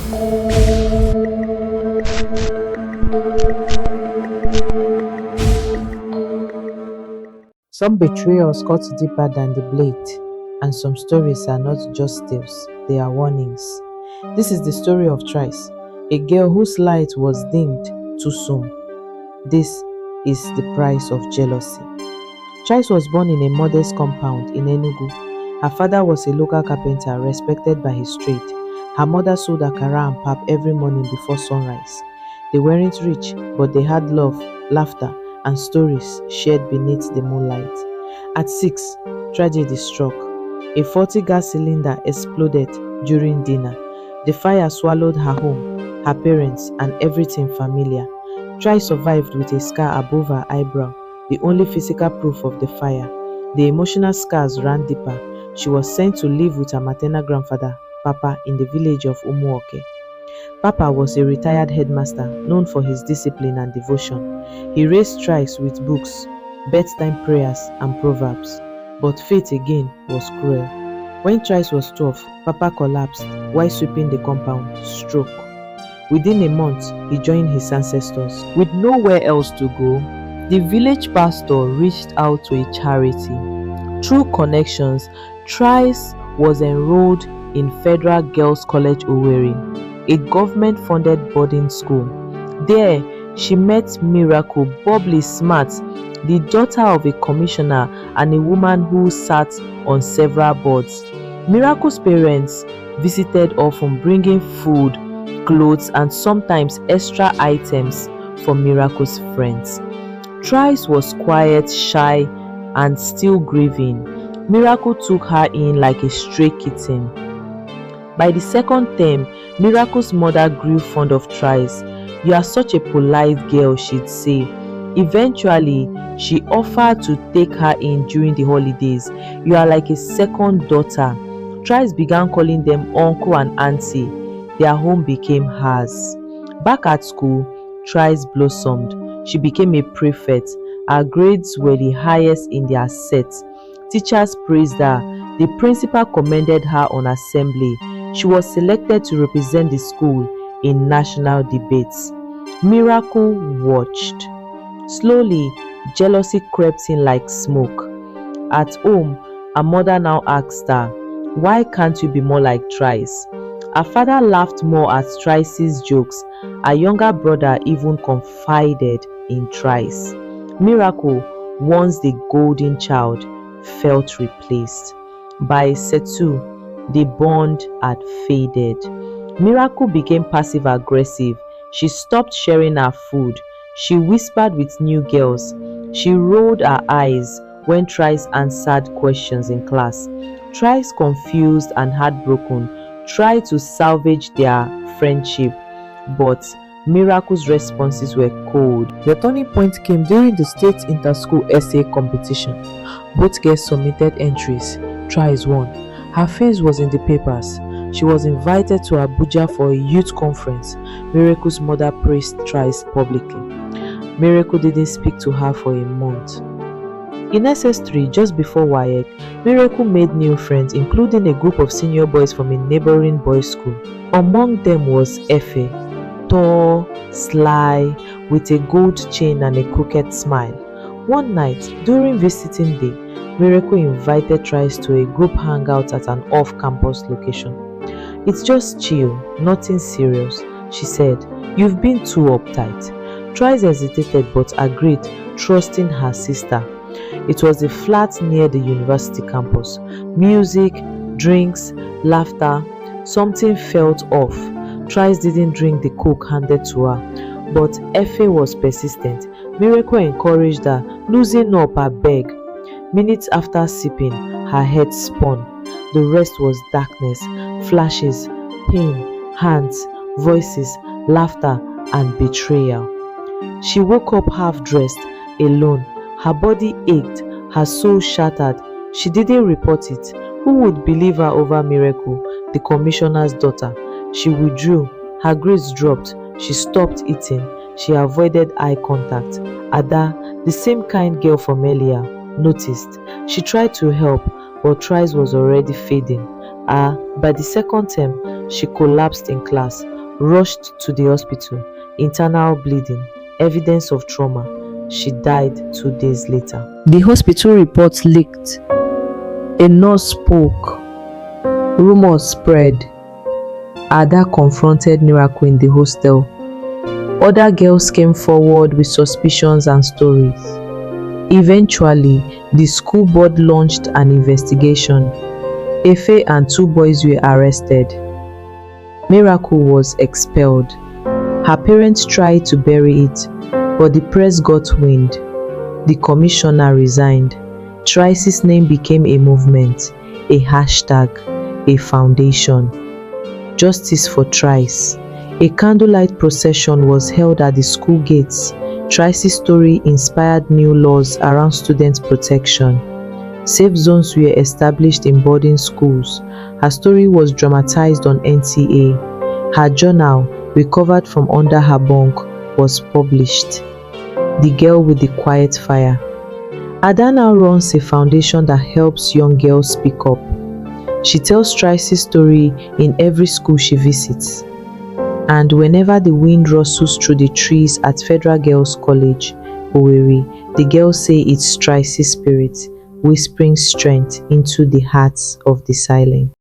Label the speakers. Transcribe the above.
Speaker 1: Some betrayals cut deeper than the blade, and some stories are not just tales, they are warnings. This is the story of Trice, a girl whose light was dimmed too soon. This is the price of jealousy. Trice was born in a modest compound in Enugu. Her father was a local carpenter respected by his trade. Her mother sold akara and pap every morning before sunrise. They weren't rich, but they had love, laughter, and stories shared beneath the moonlight. At 6, tragedy struck. A faulty gas cylinder exploded during dinner. The fire swallowed her home, her parents, and everything familiar. Trice survived with a scar above her eyebrow, the only physical proof of the fire. The emotional scars ran deeper. She was sent to live with her maternal grandfather, Papa, in the village of Umuoke. Papa was a retired headmaster known for his discipline and devotion. He raised Trice with books, bedtime prayers, and proverbs. But fate again was cruel. When Trice was 12, Papa collapsed while sweeping the compound, stroke. Within a month, he joined his ancestors. With nowhere else to go, the village pastor reached out to a charity. Through connections, Trice was enrolled in Federal Girls College Owerri, a government-funded boarding school. There, she met Miracle, bubbly smart, the daughter of a commissioner and a woman who sat on several boards. Miracle's parents visited often, bringing food, clothes, and sometimes extra items for Miracle's friends. Trice was quiet, shy, and still grieving. Miracle took her in like a stray kitten. By the second term, Miracle's mother grew fond of Trice. "You are such a polite girl," she'd say. Eventually, she offered to take her in during the holidays. "You are like a second daughter." Trice began calling them uncle and auntie. Their home became hers. Back at school, Trice blossomed. She became a prefect. Her grades were the highest in their set. Teachers praised her. The principal commended her on assembly. She was selected to represent the school in national debates. Miracle watched. Slowly, jealousy crept in like smoke. At home, her mother now asked her, "Why can't you be more like Trice?" Her father laughed more at Trice's jokes. Her younger brother even confided in Trice. Miracle, once the golden child, felt replaced. By set 2, the bond had faded. Miracle became passive-aggressive. She stopped sharing her food. She whispered with new girls. She rolled her eyes when Trice answered questions in class. Trice, confused and heartbroken, tried to salvage their friendship, but Miracle's responses were cold. The turning point came during the state inter-school essay competition. Both girls submitted entries. Trice won. Her face was in the papers. She was invited to Abuja for a youth conference. Miracle's mother praised Trice publicly. Miracle didn't speak to her for a month. In SS3, just before WAEC, Miracle made new friends, including a group of senior boys from a neighboring boys' school. Among them was Efe, tall, sly, with a gold chain and a crooked smile. One night, during visiting day, Miracle invited Trice to a group hangout at an off-campus location. "It's just chill, nothing serious," she said. "You've been too uptight." Trice hesitated but agreed, trusting her sister. It was a flat near the university campus. Music, drinks, laughter. Something felt off. Trice didn't drink the coke handed to her, but Efe was persistent. Miracle encouraged her, "Loosen up, abeg." Minutes after sipping, her head spun. The rest was darkness, flashes, pain, hands, voices, laughter, and betrayal. She woke up half-dressed, alone. Her body ached, her soul shattered. She didn't report it. Who would believe her over Miracle, the commissioner's daughter? She withdrew. Her grades dropped. She stopped eating. She avoided eye contact. Ada, the same kind girl from earlier, noticed. She tried to help, but Trice was already fading. By the second term, she collapsed in class. rushed to the hospital, internal bleeding, evidence of trauma. She died 2 days later. The hospital report leaked. A nurse spoke. Rumors spread. Ada confronted Miracle in the hostel. Other girls came forward with suspicions and stories. Eventually, the school board launched an investigation. Efe and 2 boys were arrested. Miracle was expelled. Her parents tried to bury it, but the press got wind. The commissioner resigned. Trice's name became a movement, a hashtag, a foundation. Justice for Trice. A candlelight procession was held at the school gates. Trice's story inspired new laws around student protection. Safe zones were established in boarding schools. Her story was dramatized on NTA. Her journal, recovered from under her bunk, was published. The Girl with the Quiet Fire. Ada now runs a foundation that helps young girls speak up. She tells Trice's story in every school she visits. And whenever the wind rustles through the trees at Federal Girls College, Owerri, the girls say it's Trice's spirit, whispering strength into the hearts of the silent.